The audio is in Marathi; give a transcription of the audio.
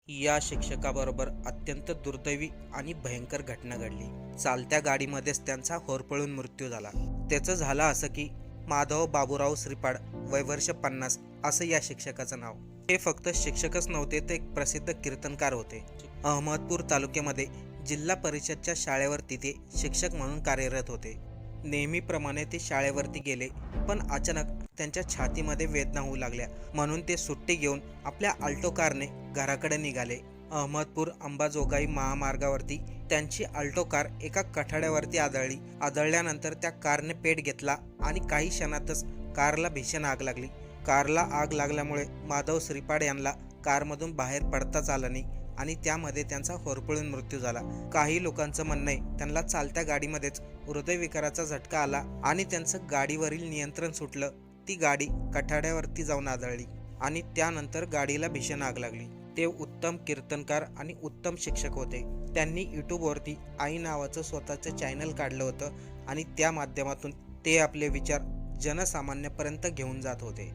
या शिक्षकाबरोबर अत्यंत दुर्दैवी आणि भयंकर घटना घडली. चालत्या गाडीमध्येच त्यांचा होरपळून मृत्यू झाला. त्याचं झालं असं की माधव बाबूराव श्रीपाड, वय वर्ष 50, असं या शिक्षकाचं नाव. हे फक्त शिक्षकच नव्हते, ते एक प्रसिद्ध कीर्तनकार होते. अहमदपूर तालुक्यामध्ये जिल्हा परिषदच्या शाळेवर तिथे शिक्षक म्हणून कार्यरत होते. नेहमीप्रमाणे ते शाळेवरती गेले, पण अचानक त्यांच्या छातीमध्ये वेदना होऊ लागल्या. म्हणून ते सुट्टी घेऊन आपल्या आल्टो कारने घराकडे निघाले. अहमदपूर अंबाजोगाई महामार्गावरती त्यांची आल्टो कार एका कठाड्यावरती आदळल्यानंतर त्या कारने पेट घेतला आणि काही क्षणातच कारला भीषण आग लागली. कारला आग लागल्यामुळे माधव श्रीपाड यांना कारमधून बाहेर पडताच आलं नाही आणि त्यामध्ये त्यांचा होरपळून मृत्यू झाला. काही लोकांचं म्हणणं आहे त्यांना चालत्या गाडीमध्येच हृदयविकाराचा झटका आला आणि त्यांचं गाडीवरील नियंत्रण सुटलं. ती गाडी कठाड्यावरती जाऊन आदळली आणि त्यानंतर गाडीला भीषण आग लागली. ते उत्तम कीर्तनकार आणि उत्तम शिक्षक होते. त्यांनी यूट्यूबवरती आई नावाचं स्वतःचं चॅनल काढलं होतं आणि त्या माध्यमातून ते आपले विचार जनसामान्यापर्यंत घेऊन जात होते.